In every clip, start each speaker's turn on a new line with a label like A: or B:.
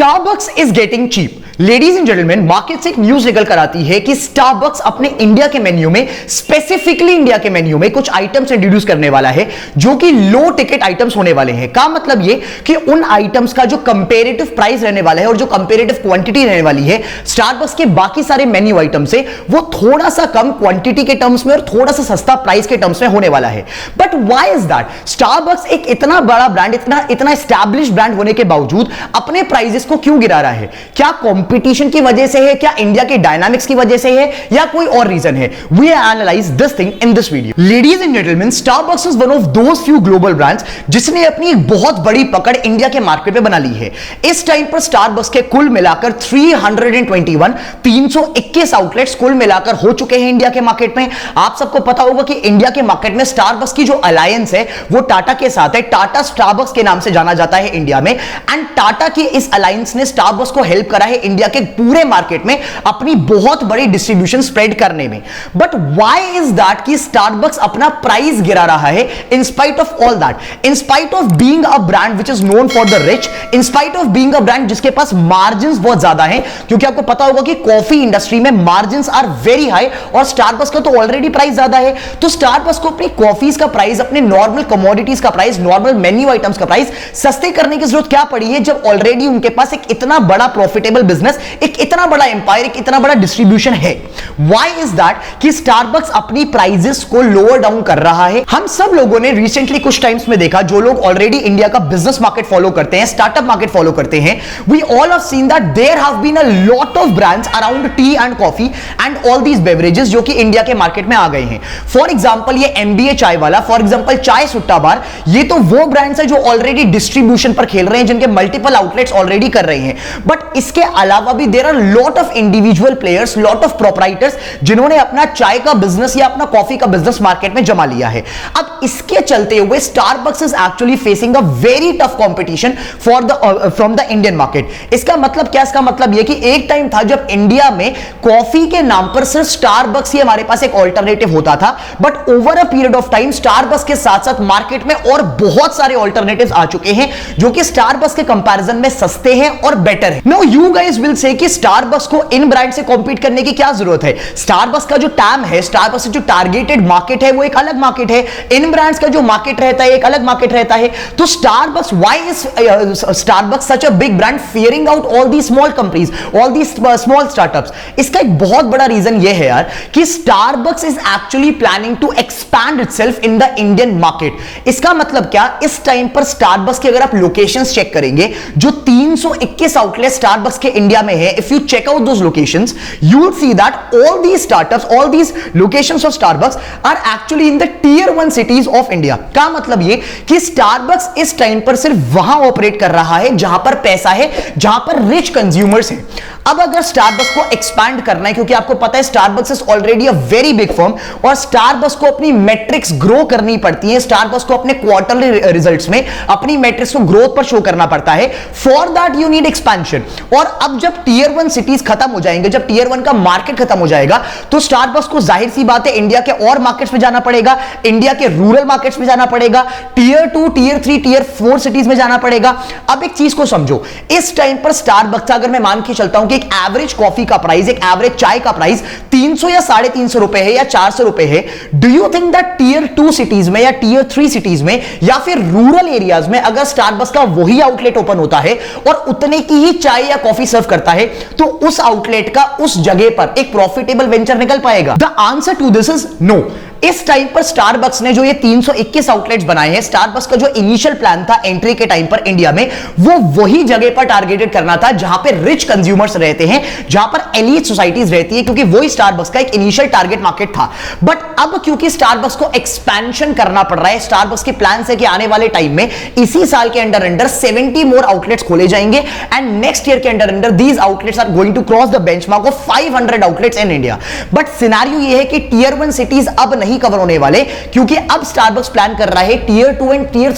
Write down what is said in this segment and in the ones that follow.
A: Starbucks is getting cheap. Ladies and gentleman, market से एक news निकल कर आती है कि स्टारबक्स अपने इंडिया के मेन्यू में, स्पेसिफिकली इंडिया के मेन्यू में कुछ आइटम्स इंट्रोड्यूस करने वाला है जो कि लो टिकट आइटम्स होने वाले हैं। का मतलब ये कि उन आइटम्स का जो कंपेरेटिव प्राइस रहने वाला है और जो कंपेरेटिव क्वांटिटी रहने वाली है स्टारबक्स के बाकी सारे मेन्यू आइटम से, वो थोड़ा सा कम क्वांटिटी के टर्म्स में और थोड़ा सा सस्ता प्राइस के टर्म्स में होने वाला है। But why is that? Starbucks एक इतना बड़ा ब्रांड, इतना एस्टैब्लिश्ड ब्रांड होने के बावजूद अपने प्राइसेस को क्यों गिरा रहा है? क्या कंपटीशन की वजह से है? क्या इंडिया के डायनामिक्स की वजह से है? या कोई और रीजन है? We analyse this thing in this video. Ladies and gentleman, Starbucks is one of those few global brands जिसने अपनी एक बहुत बड़ी पकड़ इंडिया के मार्केट में बना ली है। इस टाइम पर स्टारबक्स के कुल मिलाकर 321 आउटलेट्स कुल मिलाकर हो चुके हैं इंडिया के मार्केट में। आप सबको पता होगा कि इंडिया के मार्केट में स्टारबक्स की जो अलायंस है वो टाटा के साथ है। टाटा स्टारबक्स के नाम से जाना जाता है इंडिया में, एंड टाटा की इस अलायंस ने स्टारबक्स को हेल्प करा है इंडिया के पूरे मार्केट में अपनी बहुत बड़ी डिस्ट्रीब्यूशन स्प्रेड करने में। बट व्हाई इज दैट कि स्टारबक्स अपना प्राइस गिरा रहा है in spite of all that, in spite of being a brand which is known for the rich, in spite of being a brand जिसके पास margins बहुत ज्यादा हैं, क्योंकि आपको पता होगा कि कॉफी इंडस्ट्री में मार्जिन्स आर वेरी हाई और स्टारबक्स का तो ऑलरेडी प्राइस ज्यादा है। तो स्टारबक्स को अपनी कॉफीज का प्राइस, अपने नॉर्मल कमोडिटीज का प्राइस, नॉर्मल मेन्यू आइटम्स का प्राइस सस्ते करने की जरूरत क्या पड़ी है जब ऑलरेडी उनके पास एक इतना बड़ा प्रॉफिटेबल बिजनेस, एक इतना बड़ा एम्पायर, एक इतना बड़ा डिस्ट्रीब्यूशन है। व्हाई इज दैट कि स्टारबक्स अपनी प्राइसेस को लोअर डाउन कर रहा है? हम सब लोगों ने रिसेंटली कुछ टाइम्स में देखा, जो लोग ऑलरेडी इंडिया का बिजनेस मार्केट फॉलो करते हैं, स्टार्टअप मार्केट फॉलो करते हैं, we all have seen that there have been a lot of brands around tea and coffee and all these beverages जो कि इंडिया के मार्केट में आ गए हैं। फॉर एग्जांपल ये एमबीए चाय वाला, फॉर एग्जांपल चाय सुट्टा बार, ये तो वो ब्रांड्स है जो ऑलरेडी डिस्ट्रीब्यूशन पर खेल रहे हैं, जिनके मल्टीपल आउटलेट्स ऑलरेडी कर रहे हैं। बट इसके अलावा भी there are lot of individual players, lot of proprietors जिन्होंने अपना चाय का बिजनेस या अपना कॉफी का बिजनेस मार्केट में जमा लिया है। अब इसके चलते हुए Starbucks is actually facing a very tough competition from the Indian market. इसका मतलब क्या? इसका मतलब यह कि एक टाइम था जब इंडिया में कॉफी के नाम पर सिर्फ स्टारबक्स ही हमारे पास एक ऑल्टरनेटिव होता था, but over a period of time Starbucks के साथ साथ मार्केट में और बहुत सारे ऑल्टरनेटिव्स आ चुके हैं जो कि स्टारबक्स के कंपैरिजन में सस्ते हैं और बेटर है। Now you guys will say कि स्टारबक्स को इन ब्रांड से कॉम्पीट करने की क्या जरूरत है? स्टारबक्स का जो टैम है, स्टारबक्स जो टारगेटेड मार्केट है वो एक अलग मार्केट है, इन ब्रांड्स का जो मार्केट रहता है एक अलग मार्केट रहता है। तो Starbucks, why is Starbucks such a big brand fearing out all the small companies, all the small startups? इसका एक बहुत बड़ा रीजन ये है यार कि Starbucks is actually planning to expand itself in the Indian market. इसका मतलब क्या? इस टाइम पर स्टारबक्स की अगर आप लोकेशंस चेक करेंगे, जो 321 आउटलेट स्टारबक्स के इंडिया में है, if you check out those locations, you will see that all these startups, all these locations of Starbucks are actually in the tier 1 cities of India। का मतलब ये कि Starbucks इस टाइम पर सिर्फ वहां ऑपरेट कर रहा है जहां पर पैसा है, जहां पर रिच कंज्यूमर्स हैं। अब अगर Starbucks को एक्सपैंड करना है, क्योंकि आपको पता है Starbucks is already a very big firm और Starbucks को अपनी मैट्रिक्स ग्रो करनी पड़ती है, Starbucks को अपने क्वार्टरली रिजल्ट्स में अपनी मैट्रिक्स को ग्रोथ पर शो करना पड़ता है। For that you need expansion. और अब जब टियर 1 सिटीज खत्म हो जाएंगे, जब टियर 1 का मार्केट खत्म हो जाएगा, तो स्टारबक्स को जाहिर सी बात है इंडिया के और मार्केट्स में जाना पड़ेगा, इंडिया के रूरल मार्केट्स में जाना पड़ेगा, टियर 2, टियर 3, टियर 4 सिटीज में जाना पड़ेगा। अब एक चीज को समझो, इस टाइम पर स्टारबक्स, अगर मैं मान के चलता हूं कि एक एवरेज कॉफी का प्राइस, एक एवरेज चाय का प्राइस 300 या 350 रुपए है या 400 रुपए है, do you think that tier 2 cities में या टियर 3 सिटीज में या फिर रूरल एरियाज में अगर स्टारबक्स का वही आउटलेट ओपन होता है और उतने की ही चाय या कॉफी सर्व करता है, तो उस आउटलेट का उस जगह पर एक प्रॉफिटेबल वेंचर निकल पाएगा? The answer to this is no. इस टाइम पर स्टारबक्स ने जो ये 321 आउटलेट्स बनाए हैं, स्टारबक्स का जो इनिशियल प्लान था एंट्री के टाइम पर इंडिया में, वो वही जगह पर टारगेटेड करना था जहां पे रिच कंज्यूमर्स रहते हैं, जहां पर एलीट सोसाइटीज रहती है, क्योंकि वही स्टारबक्स का एक इनिशियल टारगेट मार्केट था। बट अब क्योंकि स्टारबक्स को एक्सपेंशन करना पड़ रहा है, स्टारबक्स के प्लान है कि आने वाले टाइम में इसी साल के अंडर 70 मोर आउटलेट्स खोले जाएंगे एंड नेक्स्ट ईयर के under these outlets are going to cross the benchmark of 500 outlets in India. But scenario ये है कि टियर 1 सिटीज अब नहीं नहीं कवर होने वाले, क्योंकि अब स्टारबक्स प्लान कर रहा है टीयर 2 एंड टीयर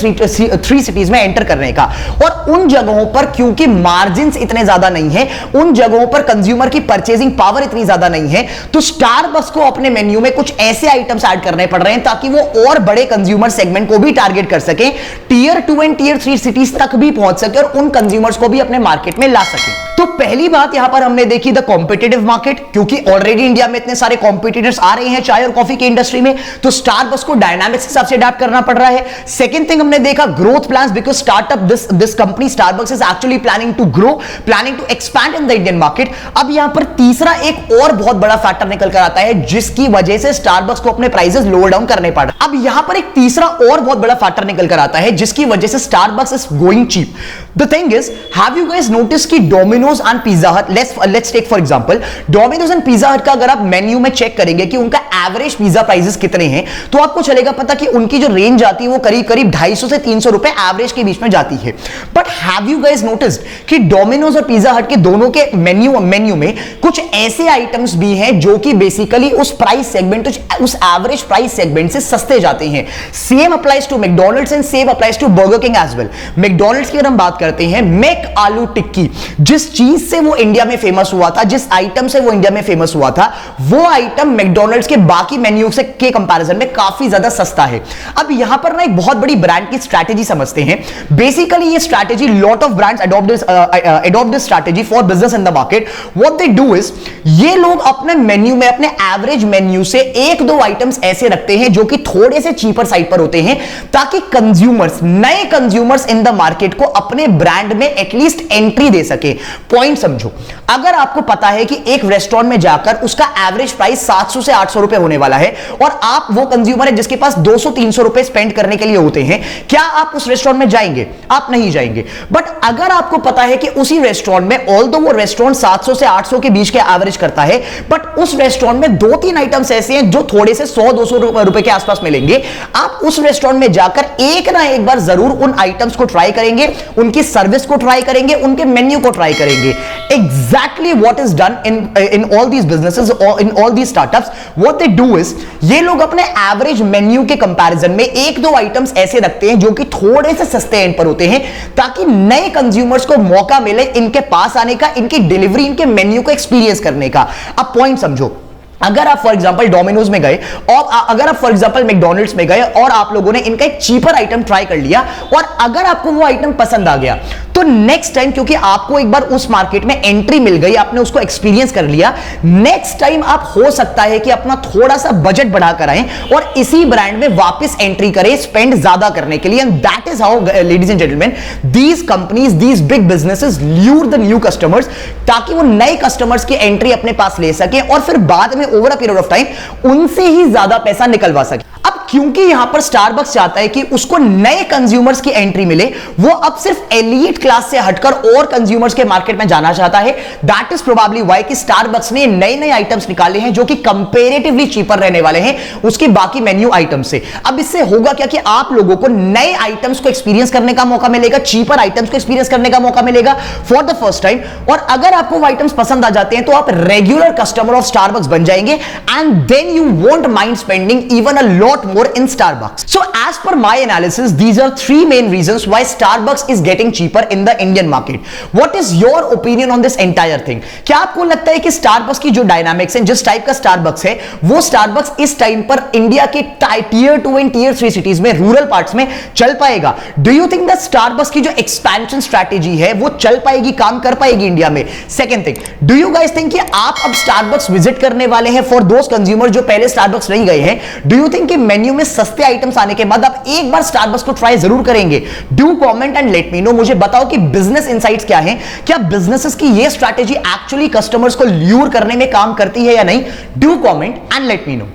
A: 3 सिटीज में एंटर करने का। और उन जगहों पर क्योंकि मार्जिन्स इतने ज्यादा नहीं है, उन जगहों पर कंज्यूमर की परचेजिंग पावर इतनी ज्यादा नहीं है, तो स्टारबक्स को अपने मेन्यू में कुछ ऐसे आइटम्स ऐड करने पड़ रहे हैं ताकि वो और बड़े कंज्यूमर सेगमेंट को भी टारगेट कर सके, टीयर 2 एंड टीयर 3 सिटीज तक भी पहुंच सके और उन कंज्यूमर्स को भी अपने मार्केट में ला सके। तो पहली बात यहां पर हमने देखी द कॉम्पिटिटिव मार्केट, क्योंकि ऑलरेडी इंडिया में इतने सारे कॉम्पिटिटर्स आ रहे हैं चाय और कॉफी की इंडस्ट्री में, तो स्टारबक्स को डायनामिक्स के हिसाब से अडैप्ट करना पड़ रहा है। सेकंड थिंग हमने देखा growth plans, because startup this company Starbucks is actually planning to grow, planning to expand in the Indian market. अब यहां पर तीसरा एक और बहुत बड़ा फैक्टर निकल कर आता है जिसकी वजह से स्टारबक्स को अपने प्राइसेस लोअर डाउन करने पड़ रहे। अब यहां पर एक तीसरा और बहुत बड़ा फैक्टर निकल कर आता है जिसकी वजह से Starbucks is going cheap. The thing is, have you guys notice कि Domino's and Pizza Hut, let's take for example Domino's and Pizza Hut का अगर आप मेन्यू में चेक करेंगे कि उनका एवरेज पिज्जा प्राइसेस कितने हैं, तो आपको चलेगा पता कि उनकी जो रेंज आती है वो करीब करीब 250 से 300 रुपए एवरेज के बीच में जाती है। But have you guys noticed कि डोमिनोज और पिज्जा हट के दोनों के मेन्यू में कुछ ऐसे आइटम्स भी हैं जो कि बेसिकली उस प्राइस सेगमेंट, उस एवरेज प्राइस सेगमेंट से सस्ते जाते हैं। Same applies to McDonald's and same applies to Burger King as well. McDonald's की अगर हम बात करते हैं, मैक आलू टिक्की, जिस चीज से वो इंडिया में फेमस हुआ था, जिस आइटम से वो इंडिया में फेमस हुआ था, वो आइटम मैकडॉनल्ड्स के बाकी मेन्यू से के कंपैरिजन में काफी ज्यादा सस्ता है। अब यहां पर ना एक बहुत बड़ी ब्रांड की स्ट्रैटेजी समझते हैं। बेसिकली ये strategy, lot of brands adopt this strategy for business in the market. What they do is, ये लोग अपने मेन्यू में, अपने एवरेज मेन्यू से एक दो आइटम्स ऐसे रखते हैं जो कि थोड़े से चीपर साइड पर होते हैं, ताकि कंज्यूमर्स, नए कंज्यूमर्स इन द मार्केट को अपने ब्रांड में एटलीस्ट एंट्री दे सके। पॉइंट समझो, अगर आपको पता है कि एक रेस्टोरेंट में जाकर उसका एवरेज प्राइस 700 से 800 रुपए होने वाला है और आप वो कंज्यूमर है जिसके पास 200-300 रुपए स्पेंड करने के लिए होते हैं, क्या आप उस रेस्टोरेंट में जाएंगे? आप नहीं जाएंगे। बट अगर आपको पता है कि उसी रेस्टोरेंट में, ऑल्दो वो रेस्टोरेंट 700 से 800 के बीच के एवरेज करता है, बट उस रेस्टोरेंट में 2-3 आइटम्स ऐसे हैं जो थोड़े से 100-200 रुपए के आसपास मिलेंगे, आप उस रेस्टोरेंट में जाकर एक ना एक बार जरूर उन आइटम्स को ट्राई करेंगे, उनकी सर्विस को ट्राई करेंगे, उनके मेन्यू को ट्राई करेंगे। Exactly what is done in all these businesses or in all these startups, what they do is, ये लोग अपने एवरेज मेन्यू के कंपैरिजन में एक दो आइटम्स ऐसे रखते हैं जो कि थोड़े से सस्ते एंड पर होते हैं, ताकि नए कंज्यूमर्स को मौका मिले इनके पास आने का, इनकी डिलीवरी, इनके मेन्यू को एक्सपीरियंस करने का। अब पॉइंट समझो, अगर आप फॉर एग्जांपल डोमिनोज में गए और अगर आप फॉर एग्जांपल मैकडॉनल्ड्स में गए और आप लोगों ने इनका एक चीपर आइटम ट्राई कर लिया और अगर आपको वो आइटम पसंद आ गया, तो नेक्स्ट टाइम, क्योंकि आपको एक बार उस मार्केट में एंट्री मिल गई, आपने उसको एक्सपीरियंस कर लिया, नेक्स्ट टाइम आप हो सकता है कि अपना थोड़ा सा बजट बढ़ाकर आए और इसी ब्रांड में वापस एंट्री करें स्पेंड ज्यादा करने के लिए। And that is how, ladies and gentleman, these companies, these big businesses lure the new customers, ताकि वो नए कस्टमर्स की एंट्री अपने पास ले सके और फिर बाद में over a period of time उनसे ही ज्यादा पैसा निकलवा सके। अब क्योंकि यहां पर स्टारबक्स चाहता है कि उसको नए कंज्यूमर्स की एंट्री मिले, वो अब सिर्फ एलीट क्लास से हटकर और कंज्यूमर्स के मार्केट में जाना चाहता है। दैट इज प्रोबेबली व्हाई कि स्टारबक्स ने नए नए आइटम्स निकाले हैं जो कि कंपैरेटिवली चीपर रहने वाले हैं उसकी बाकी मेन्यू आइटम से। अब इससे होगा क्या कि आप लोगों को नए आइटम्स को एक्सपीरियंस करने का मौका मिलेगा, चीपर आइटम्स को एक्सपीरियंस करने का मौका मिलेगा फॉर द फर्स्ट टाइम। और अगर आपको वो आइटम्स पसंद आ जाते हैं तो आप रेगुलर कस्टमर ऑफ स्टारबक्स बन जाएंगे and then you won't mind spending even a lot more in Starbucks. So as per my analysis, these are three main reasons why Starbucks is getting cheaper in the Indian market. What is your opinion on this entire thing? क्या आपको लगता है कि Starbucks की जो dynamics है, जिस type का Starbucks है, वो Starbucks इस टाइम पर इंडिया के टीयर 2 एंड टीयर 3 सिटीज में, रूरल पार्ट्स में चल पाएगा? Do you think that Starbucks की जो एक्सपेंशन स्ट्रैटेजी है वो चल पाएगी, काम कर पाएगी इंडिया में? Second thing, do you guys think कि आप अब Starbucks विजिट करने वाले हैं फॉर दोस कंज्यूमर जो पहले Starbucks नहीं गए हैं? Do you think कि मेन्यू में सस्ते आइटम्स आने के बाद आप एक बार स्टारबक्स को ट्राई जरूर करेंगे? Do comment and let me know. मुझे बताओ कि बिजनेस इनसाइट्स क्या हैं, क्या बिजनेसेस की ये स्ट्रैटेजी एक्चुअली कस्टमर्स को ल्यूर करने में काम करती है या नहीं? Do comment and let me know.